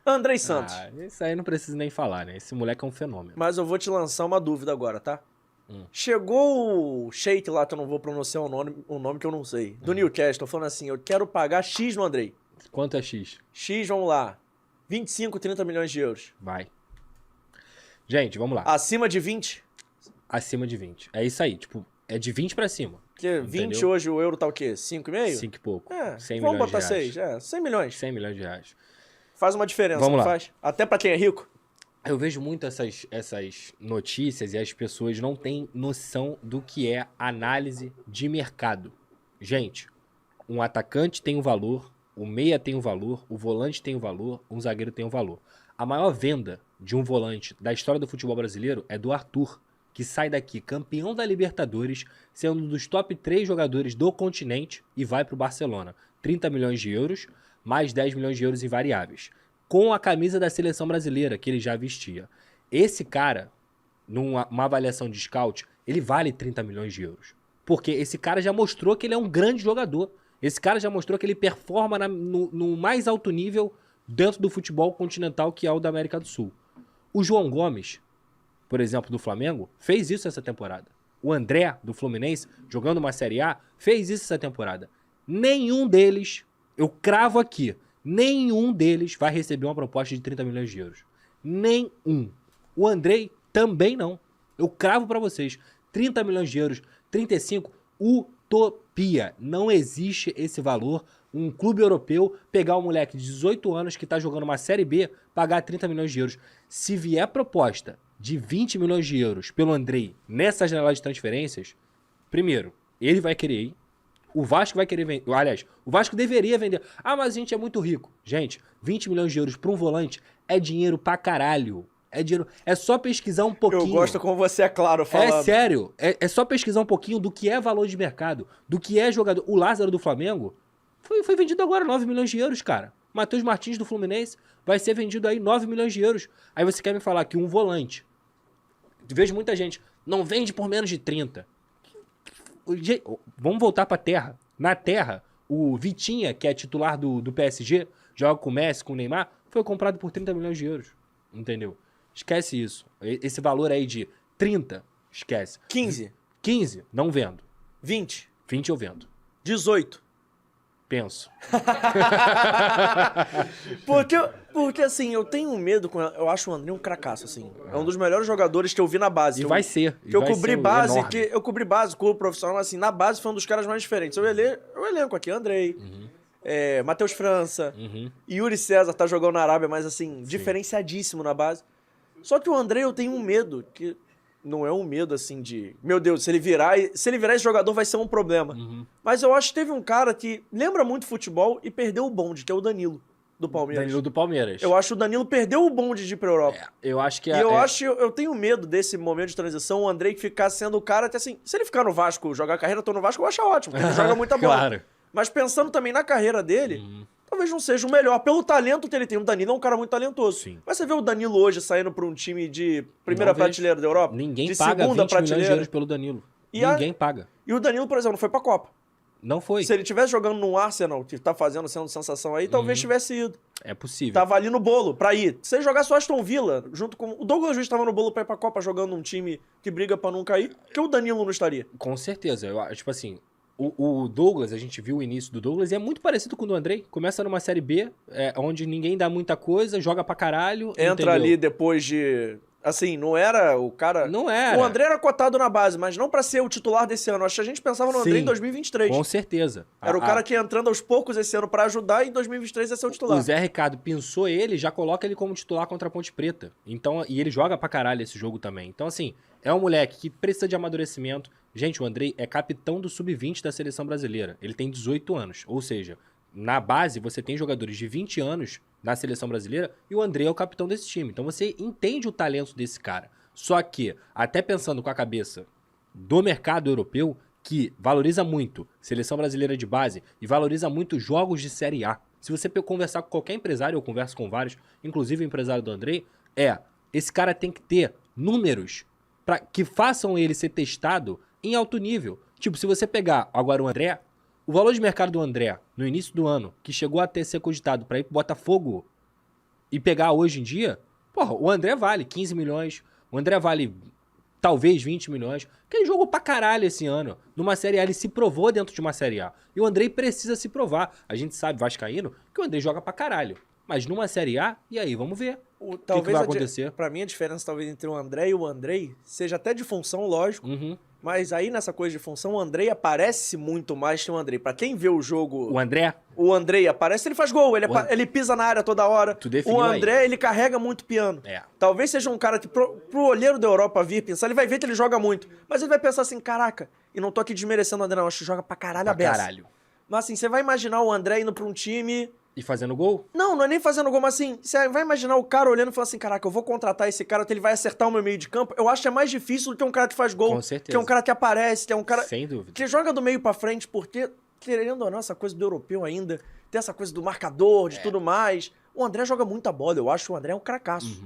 Andrei Santos. Isso aí não precisa nem falar, né? Esse moleque é um fenômeno. Mas eu vou te lançar uma dúvida agora, tá? Chegou o Sheik lá, que eu não vou pronunciar o nome que eu não sei, do Newcastle, falando assim, eu quero pagar X no Andrei. Quanto é X? X, vamos lá, 25, 30 milhões de euros. Vai. Gente, vamos lá. Acima de 20? Acima de 20. É isso aí, tipo, é de 20 pra cima. Porque 20 hoje o euro tá o quê? 5,5? 5 e pouco. É, 100 vamos milhões botar de reais. 6, 100 milhões. 100 milhões de reais. Faz uma diferença, Vamos não lá. faz? Até pra quem é rico. Eu vejo muito essas notícias e as pessoas não têm noção do que é análise de mercado. Gente, um atacante tem um valor, o meia tem um valor, o volante tem um valor, um zagueiro tem um valor. A maior venda de um volante da história do futebol brasileiro é do Arthur, que sai daqui campeão da Libertadores, sendo um dos top 3 jogadores do continente e vai para o Barcelona. 30 milhões de euros, mais 10 milhões de euros em variáveis. Com a camisa da seleção brasileira que ele já vestia. Esse cara, numa avaliação de scout, ele vale 30 milhões de euros. Porque esse cara já mostrou que ele é um grande jogador. Esse cara já mostrou que ele performa no mais alto nível dentro do futebol continental, que é o da América do Sul. O João Gomes, por exemplo, do Flamengo, fez isso essa temporada. O André, do Fluminense, jogando uma Série A, fez isso essa temporada. Nenhum deles, eu cravo aqui, nenhum deles vai receber uma proposta de 30 milhões de euros. Nenhum. O Andrei também não. Eu cravo pra vocês. 30 milhões de euros, 35, utopia. Não existe esse valor. Um clube europeu pegar um moleque de 18 anos que tá jogando uma Série B, pagar 30 milhões de euros. Se vier proposta de 20 milhões de euros pelo Andrei nessa janela de transferências, primeiro, ele vai querer ir. O Vasco vai querer vender. Aliás, o Vasco deveria vender. Ah, mas a gente é muito rico. Gente, 20 milhões de euros para um volante é dinheiro pra caralho. É dinheiro. É só pesquisar um pouquinho. Eu gosto como você é claro falando. É sério. É só pesquisar um pouquinho do que é valor de mercado, do que é jogador. O Lázaro do Flamengo foi vendido agora 9 milhões de euros, cara. Matheus Martins do Fluminense vai ser vendido aí 9 milhões de euros. Aí você quer me falar que um volante. Vejo muita gente. Não vende por menos de 30. Vamos voltar pra terra. Na terra, o Vitinha, que é titular do PSG, joga com o Messi, com o Neymar, foi comprado por 30 milhões de euros. Entendeu? Esquece isso. Esse valor aí de 30, esquece. 15. 15, não vendo. 20. 20 eu vendo. 18. Penso. Porque assim, eu tenho medo com. Eu acho o André um cracaço, assim. É um dos melhores jogadores que eu vi na base. E vai ser. Que eu cobri base, eu cobri base, clube profissional, assim, na base foi um dos caras mais diferentes. Eu elenco aqui, Andrei, Matheus França, Yuri César tá jogando na Arábia, mas assim, diferenciadíssimo na base. Só que o Andrei eu tenho um medo, que não é um medo assim de, meu Deus, se ele virar esse jogador vai ser um problema. Mas eu acho que teve um cara que lembra muito futebol e perdeu o bonde, que é o Danilo. Do Palmeiras. Danilo do Palmeiras. Eu acho que o Danilo perdeu o bonde de ir pra Europa. Eu acho que eu tenho medo desse momento de transição, o Andrei ficar sendo o cara, até assim, se ele ficar no Vasco, jogar a carreira toda no Vasco, eu acho ótimo, porque ele joga muita bola. Claro. Mas pensando também na carreira dele, talvez não seja o melhor. Pelo talento que ele tem. O Danilo é um cara muito talentoso. Sim. Mas você vê o Danilo hoje saindo pra um time de primeira prateleira da Europa? Ninguém de paga segunda 20 prateleira. milhões de euros pelo Danilo. Ninguém paga. E o Danilo, por exemplo, não foi pra Copa. Não foi. Se ele tivesse jogando no Arsenal, que tá sendo sensação aí, talvez tivesse ido. É possível. Tava ali no bolo pra ir. Se ele jogasse o Aston Villa, junto com... O Douglas Luiz tava no bolo pra ir pra Copa jogando um time que briga pra não cair, que o Danilo não estaria. Com certeza. Tipo assim, o Douglas, a gente viu o início do Douglas e é muito parecido com o do Andrei. Começa numa Série B, onde ninguém dá muita coisa, joga pra caralho. Entra entendeu? ali depois de... Assim, não era o cara... Não era. O André era cotado na base, mas não pra ser o titular desse ano. Acho que a gente pensava no André em 2023. Com certeza. Era o cara que ia entrando aos poucos esse ano pra ajudar e em 2023 ia ser o titular. O Zé Ricardo pensou ele, já coloca ele como titular contra a Ponte Preta. Então, e ele joga pra caralho esse jogo também. Então, assim, é um moleque que precisa de amadurecimento. Gente, o Andrei é capitão do Sub-20 da seleção brasileira. Ele tem 18 anos. Ou seja, na base você tem jogadores de 20 anos na seleção brasileira e o Andrei é o capitão desse time. Então você entende o talento desse cara. Só que, até pensando com a cabeça do mercado europeu, que valoriza muito seleção brasileira de base e valoriza muito jogos de Série A. Se você conversar com qualquer empresário, eu converso com vários, inclusive o empresário do Andrei, esse cara tem que ter números para que façam ele ser testado em alto nível. Tipo, se você pegar agora o André, O valor de mercado do André, no início do ano, que chegou a ser cogitado pra ir pro Botafogo e pegar hoje em dia, porra, o André vale 15 milhões, o André vale talvez 20 milhões, porque ele jogou pra caralho esse ano. Numa Série A, ele se provou dentro de uma Série A. E o André precisa se provar. A gente sabe, vascaíno, que o André joga pra caralho. Mas numa Série A, e aí, vamos ver o que vai acontecer. Pra mim, a diferença talvez entre o André e o Andrei seja até de função, lógico. Mas aí, nessa coisa de função, o Andrei aparece muito mais que o Andrei. Pra quem vê o jogo... O André? O Andrei aparece, ele faz gol, ele pisa na área toda hora. O André, aí. Ele carrega muito piano. É. Talvez seja um cara que, pro olheiro da Europa vir pensar, ele vai ver que ele joga muito. Mas ele vai pensar assim, caraca, e não tô aqui desmerecendo o André, não, acho que joga pra caralho a beça. Mas assim, você vai imaginar o André indo pra um time... E fazendo gol? Não, não é nem fazendo gol, mas assim, você vai imaginar o cara olhando e falando assim, caraca, eu vou contratar esse cara, que ele vai acertar o meu meio de campo. Eu acho que é mais difícil do que um cara que faz gol. Com certeza. Que é um cara que aparece, que é um cara... Sem dúvida. Que joga do meio pra frente, porque, querendo ou não, essa coisa do europeu ainda, tem essa coisa do marcador, de tudo mais. O André joga muita bola, eu acho que o André é um cracaço.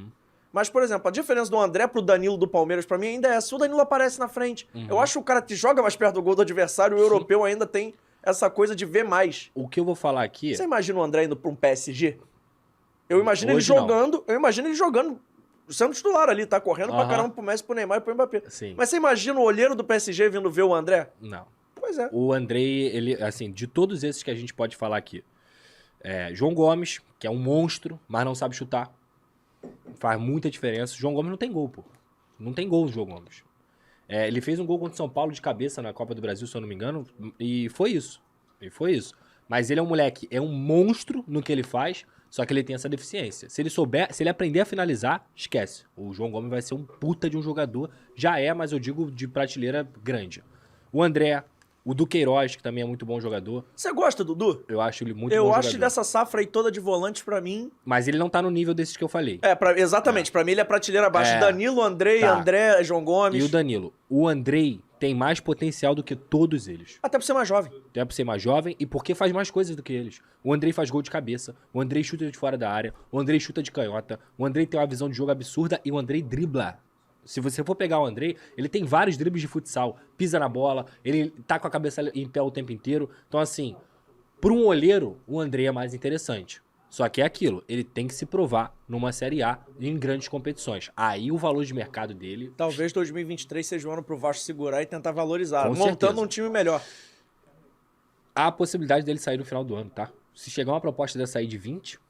Mas, por exemplo, a diferença do André pro Danilo do Palmeiras, pra mim, ainda é essa. O Danilo aparece na frente. Eu acho que o cara que joga mais perto do gol do adversário, o europeu ainda tem essa coisa de ver mais. O que eu vou falar aqui... Você imagina o André indo pra um PSG? Eu imagino ele jogando, sendo titular ali, tá? Correndo pra caramba pro Messi, pro Neymar e pro Mbappé. Sim. Mas você imagina o olheiro do PSG vindo ver o André? Não. Pois é. O André, ele, assim, de todos esses que a gente pode falar aqui, João Gomes, que é um monstro, mas não sabe chutar. Faz muita diferença. João Gomes não tem gol, pô. Não tem gol o João Gomes. Ele fez um gol contra o São Paulo de cabeça na Copa do Brasil, se eu não me engano, e foi isso. Mas ele é um moleque, é um monstro no que ele faz, só que ele tem essa deficiência. Se ele aprender a finalizar, esquece. O João Gomes vai ser um puta de um jogador. Já é, mas eu digo de prateleira grande. O André, o Duqueiroz, que também é muito bom jogador. Você gosta do Dudu? Eu acho ele muito bom jogador. Eu acho que dessa safra aí toda de volante, pra mim... Mas ele não tá no nível desses que eu falei. Exatamente. Pra mim ele é prateleira abaixo. Danilo, Andrei, André, João Gomes. E o Danilo. O Andrei tem mais potencial do que todos eles. Até por ser mais jovem. Até por ser mais jovem e porque faz mais coisas do que eles. O Andrei faz gol de cabeça, o Andrei chuta de fora da área, o Andrei chuta de canhota, o Andrei tem uma visão de jogo absurda e o Andrei dribla. Se você for pegar o Andrei, ele tem vários dribles de futsal, pisa na bola, ele tá com a cabeça em pé o tempo inteiro. Então assim, para um olheiro, o Andrei é mais interessante. Só que é aquilo, ele tem que se provar numa Série A em grandes competições. Aí o valor de mercado dele... Talvez 2023 seja o ano pro Vasco segurar e tentar valorizar, Com montando certeza. um time melhor. Há a possibilidade dele sair no final do ano, tá? Se chegar uma proposta dessa aí de 20,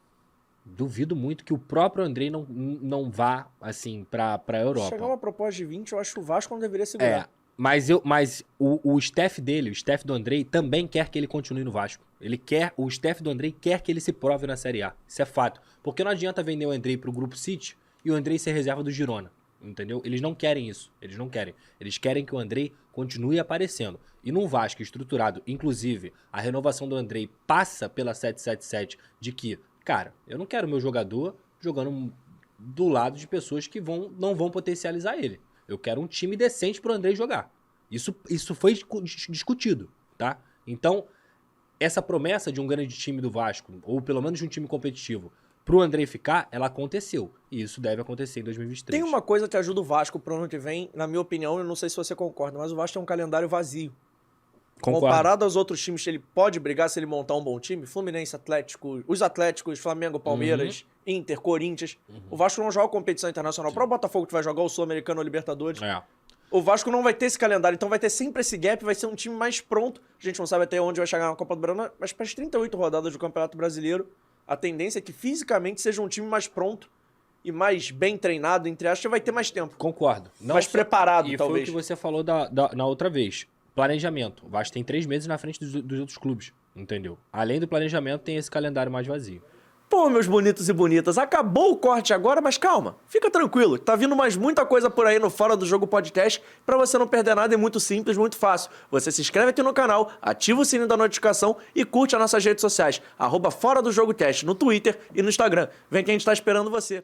duvido muito que o próprio Andrei não vá, assim, pra Europa. Se chegar uma proposta de 20, eu acho que o Vasco não deveria segurar. Mas o staff dele, o staff do Andrei, também quer que ele continue no Vasco. O staff do Andrei quer que ele se prove na Série A. Isso é fato. Porque não adianta vender o Andrei pro Grupo City e o Andrei ser reserva do Girona. Entendeu? Eles não querem isso. Eles não querem. Eles querem que o Andrei continue aparecendo. E num Vasco estruturado, inclusive, a renovação do Andrei passa pela 777 de que, cara, eu não quero meu jogador jogando do lado de pessoas que não vão potencializar ele. Eu quero um time decente pro Andrei jogar. Isso foi discutido, tá? Então, essa promessa de um grande time do Vasco, ou pelo menos de um time competitivo, pro Andrei ficar, ela aconteceu. E isso deve acontecer em 2023. Tem uma coisa que ajuda o Vasco pro ano que vem, na minha opinião, eu não sei se você concorda, mas o Vasco tem um calendário vazio. Concordo. Comparado aos outros times, ele pode brigar se ele montar um bom time. Fluminense, Atlético, os Atléticos, Flamengo, Palmeiras, Inter, Corinthians. O Vasco não joga competição internacional. Para o Botafogo que vai jogar o Sul-Americano ou Libertadores. O Vasco não vai ter esse calendário, então vai ter sempre esse gap, vai ser um time mais pronto. A gente não sabe até onde vai chegar na Copa do Brasil, mas para as 38 rodadas do Campeonato Brasileiro, a tendência é que fisicamente seja um time mais pronto e mais bem treinado, entre aspas, vai ter mais tempo. Concordo. Mais preparado, e talvez. E foi o que você falou na outra vez. Planejamento. O Vasco tem 3 meses na frente dos outros clubes, entendeu? Além do planejamento, tem esse calendário mais vazio. Pô, meus bonitos e bonitas, acabou o corte agora, mas calma, fica tranquilo, tá vindo mais muita coisa por aí no Fora do Jogo Podcast, pra você não perder nada, é muito simples, muito fácil. Você se inscreve aqui no canal, ativa o sininho da notificação e curte as nossas redes sociais, @Fora do Jogo Cast, no Twitter e no Instagram. Vem que a gente tá esperando você.